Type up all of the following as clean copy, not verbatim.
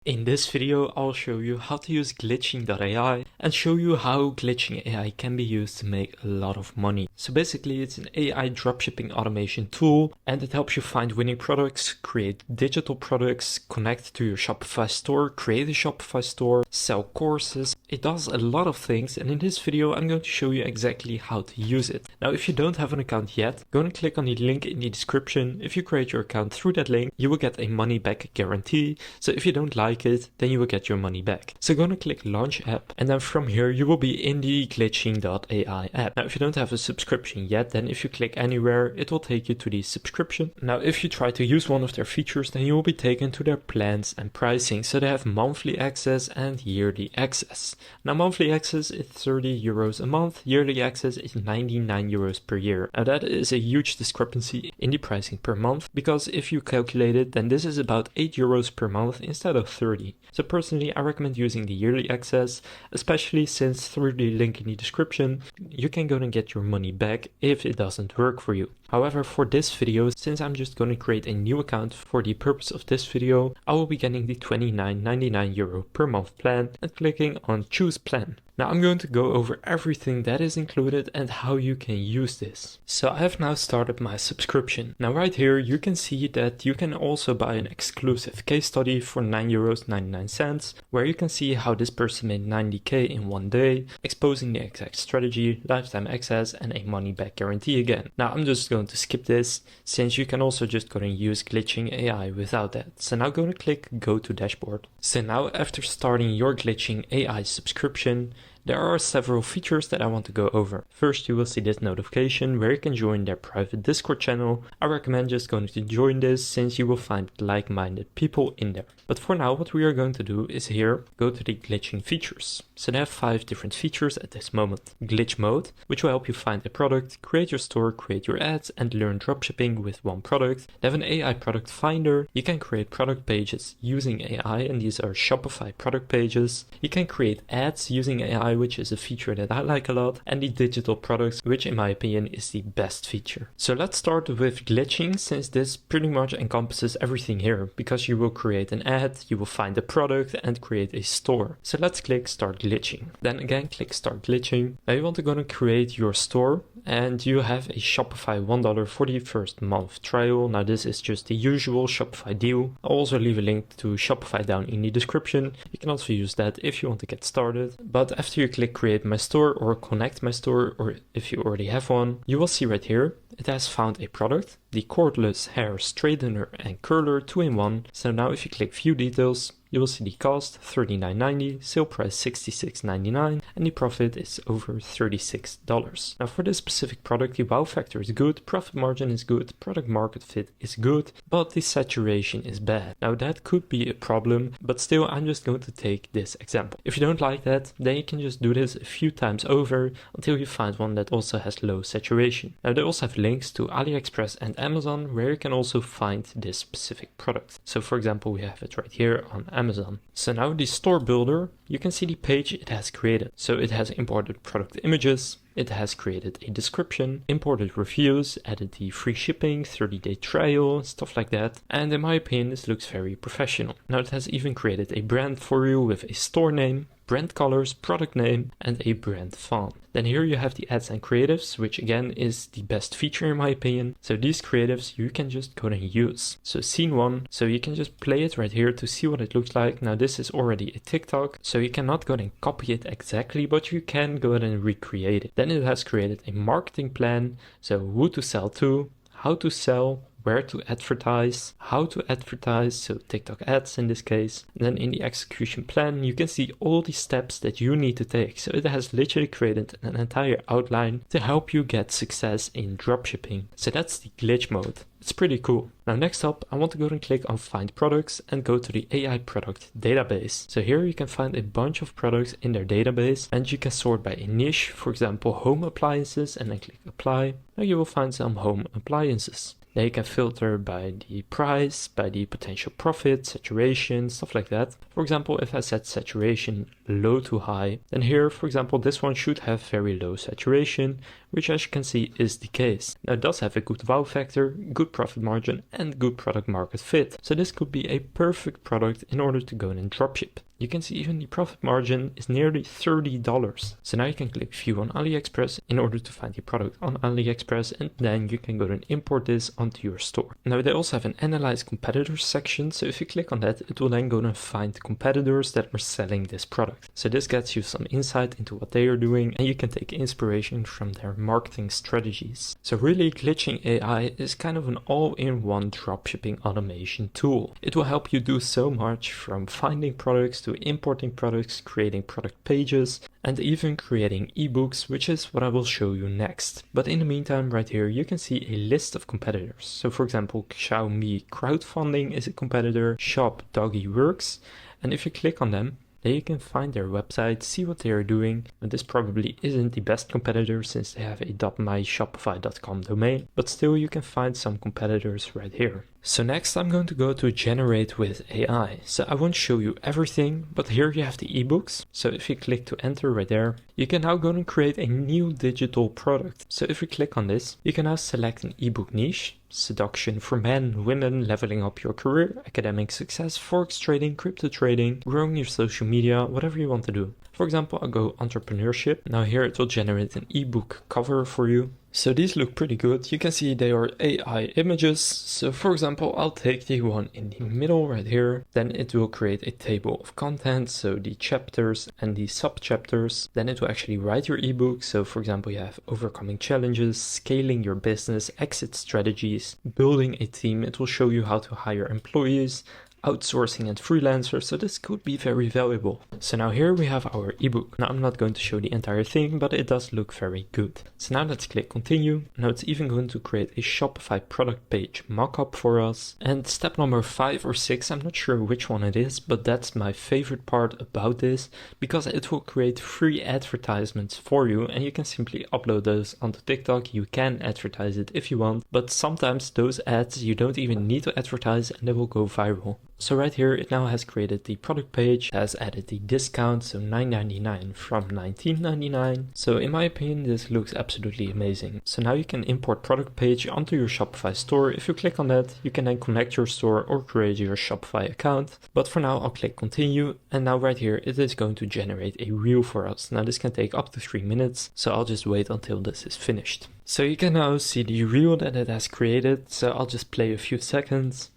In this video, I'll show you how to use glitching.ai and show you how glitching AI can be used to make a lot of money. So basically, it's an AI dropshipping automation tool, and it helps you find winning products, create digital products, connect to your Shopify store, create a Shopify store, sell courses. It does a lot of things, and in this video, I'm going to show you exactly how to use it. Now, if you don't have an account yet, go and click on the link in the description. If you create your account through that link, you will get a money back guarantee. So if you don't like it, then you will get your money back. So go and click launch app, and then from here you will be in the glitching.ai app. Now if you don't have a subscription yet, then if you click anywhere, it will take you to the subscription. Now if you try to use one of their features, then you will be taken to their plans and pricing. So they have monthly access and yearly access. Now monthly access is 30 euros a month, yearly access is 99 euros per year. Now that is a huge discrepancy in the pricing per month, because if you calculate it, then this is about 8 euros per month instead of 30. So personally, I recommend using the yearly access, especially since through the link in the description, you can go and get your money back if it doesn't work for you. However, for this video, since I'm just going to create a new account for the purpose of this video, I will be getting the 29.99 euro per month plan and clicking on choose plan. Now I'm going to go over everything that is included and how you can use this. So I have now started my subscription. Now right here you can see that you can also buy an exclusive case study for 9.99 euros, where you can see how this person made 90k in one day, exposing the exact strategy, lifetime access, and a money back guarantee again. Now I'm just going to skip this, since you can also just go and use glitching AI without that. So now go and click go to dashboard. So now after starting your glitching AI subscription, there are several features that I want to go over. First, you will see this notification where you can join their private Discord channel. I recommend just going to join this, since you will find like-minded people in there. But for now, what we are going to do is here, go to the glitching features. So they have 5 different features at this moment. Glitch mode, which will help you find a product, create your store, create your ads, and learn dropshipping with one product. They have an AI product finder. You can create product pages using AI, and these are Shopify product pages. You can create ads using AI, which is a feature that I like a lot, and the digital products, which in my opinion is the best feature. So let's start with glitching, since this pretty much encompasses everything here, because you will create an ad, you will find a product, and create a store. So let's click start glitching. Then again click start glitching. Now you want to go and create your store, and you have a Shopify $1 for the first month trial. Now this is just the usual Shopify deal. I'll also leave a link to Shopify down in the description. You can also use that if you want to get started. But after you click create my store or connect my store, or if you already have one, you will see right here it has found a product, the cordless hair straightener and curler 2-in-1. So now if you click view details, you will see the cost $39.90, sale price $66.99, and the profit is over $36. Now for this specific product, the wow factor is good, profit margin is good, product market fit is good, but the saturation is bad. Now that could be a problem, but still I'm just going to take this example. If you don't like that, then you can just do this a few times over until you find one that also has low saturation. Now they also have links to AliExpress and Amazon, where you can also find this specific product. So for example, we have it right here on Amazon. So now the store builder, you can see the page it has created. So it has imported product images, it has created a description, imported reviews, added the free shipping, 30-day trial, stuff like that. And in my opinion, this looks very professional. Now it has even created a brand for you with a store name, brand colors, product name, and a brand font. Then here you have the ads and creatives, which again is the best feature in my opinion. So these creatives you can just go and use. So scene 1, so you can just play it right here to see what it looks like. Now this is already a TikTok, so you cannot go and copy it exactly, but you can go ahead and recreate it. Then it has created a marketing plan, so who to sell to, how to sell, where to advertise, how to advertise, so TikTok ads in this case. And then in the execution plan, you can see all the steps that you need to take. So it has literally created an entire outline to help you get success in dropshipping. So that's the glitch mode. It's pretty cool. Now next up, I want to go and click on find products and go to the AI product database. So here you can find a bunch of products in their database, and you can sort by a niche, for example home appliances, and then click apply. Now you will find some home appliances. Then you can filter by the price, by the potential profit, saturation, stuff like that. For example, if I set saturation low to high, then here, for example, this one should have very low saturation, which as you can see is the case. Now it does have a good wow factor, good profit margin and good product market fit. So this could be a perfect product in order to go in and dropship. You can see even the profit margin is nearly $30. So now you can click view on AliExpress in order to find the product on AliExpress, and then you can go and import this onto your store. Now they also have an analyze competitors section, so if you click on that, it will then go and find competitors that are selling this product. So this gets you some insight into what they are doing, and you can take inspiration from their marketing strategies. So really, Glitching AI is kind of an all-in-one dropshipping automation tool. It will help you do so much, from finding products to importing products, creating product pages, and even creating ebooks, which is what I will show you next. But in the meantime, right here, you can see a list of competitors. So for example, Xiaomi Crowdfunding is a competitor, Shop Doggy Works, and if you click on them, then you can find their website, see what they are doing. And this probably isn't the best competitor since they have a .myshopify.com domain, but still you can find some competitors right here. So next I'm going to go to generate with AI. So I won't show you everything, but here you have the ebooks. So if you click to enter right there, you can now go and create a new digital product. So if we click on this, you can now select an ebook niche: seduction for men, women, leveling up your career, academic success, forex trading, crypto trading, growing your social media, whatever you want to do. For example, I'll go entrepreneurship. Now here it will generate an ebook cover for you. So these look pretty good. You can see they are AI images. So for example, I'll take the one in the middle right here. Then it will create a table of contents, so the chapters and the sub-chapters. Then it will actually write your ebook. So for example, you have overcoming challenges, scaling your business, exit strategies, building a team. It will show you how to hire employees, outsourcing and freelancers, so this could be very valuable. So now here we have our ebook. Now I'm not going to show the entire thing, but it does look very good. So now let's click continue. Now it's even going to create a Shopify product page mockup for us. And step number 5 or 6, I'm not sure which one it is, but that's my favorite part about this, because it will create free advertisements for you and you can simply upload those onto TikTok. You can advertise it if you want, but sometimes those ads you don't even need to advertise and they will go viral. So right here, it now has created the product page, has added the discount, so $9.99 from $19.99. So in my opinion, this looks absolutely amazing. So now you can import product page onto your Shopify store. If you click on that, you can then connect your store or create your Shopify account. But for now, I'll click continue. And now right here, it is going to generate a reel for us. Now this can take up to 3 minutes. So I'll just wait until this is finished. So you can now see the reel that it has created. So I'll just play a few seconds.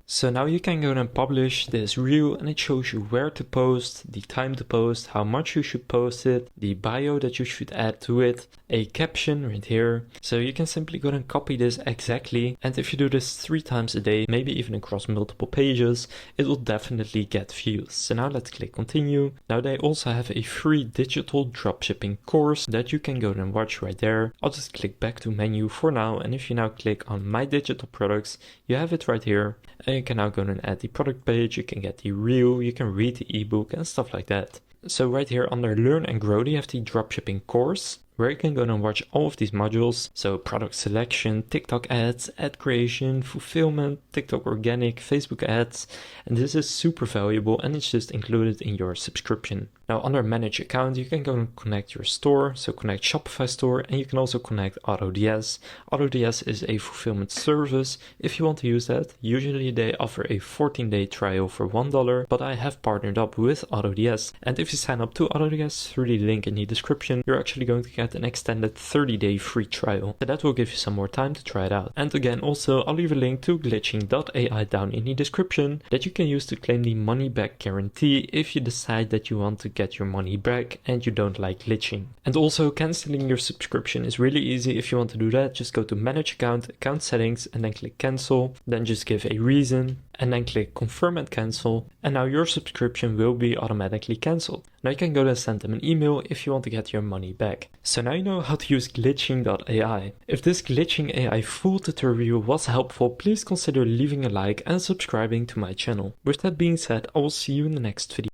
So now you can go and publish this reel and it shows you where to post, the time to post, how much you should post it, the bio that you should add to it, a caption right here. So you can simply go and copy this exactly, and if you do this 3 times a day, maybe even across multiple pages, it will definitely get views. So now let's click continue. Now they also have a free digital dropshipping course that you can go and watch right there. I'll just click back to menu for now, and if you now click on my digital products, you have it right here. And you can now go and add the product page, you can get the reel, you can read the ebook and stuff like that. So right here under Learn and Grow, you have the dropshipping course, where you can go and watch all of these modules. So product selection, TikTok ads, ad creation, fulfillment, TikTok organic, Facebook ads. And this is super valuable and it's just included in your subscription. Now under manage account, you can go and connect your store. So connect Shopify store, and you can also connect AutoDS. AutoDS is a fulfillment service if you want to use that. Usually they offer a 14-day trial for $1, but I have partnered up with AutoDS. And if you sign up to AutoDS through the link in the description, you're actually going to get an extended 30-day free trial. So that will give you some more time to try it out. And again, also I'll leave a link to glitching.ai down in the description that you can use to claim the money back guarantee if you decide that you want to get your money back and you don't like glitching. And also canceling your subscription is really easy. If you want to do that, just go to manage account, account settings, and then click cancel. Then just give a reason and then click confirm and cancel. And now your subscription will be automatically cancelled. Now you can go and send them an email if you want to get your money back. So now you know how to use glitching.ai. If this glitching AI full tutorial was helpful, please consider leaving a like and subscribing to my channel. With that being said, I will see you in the next video.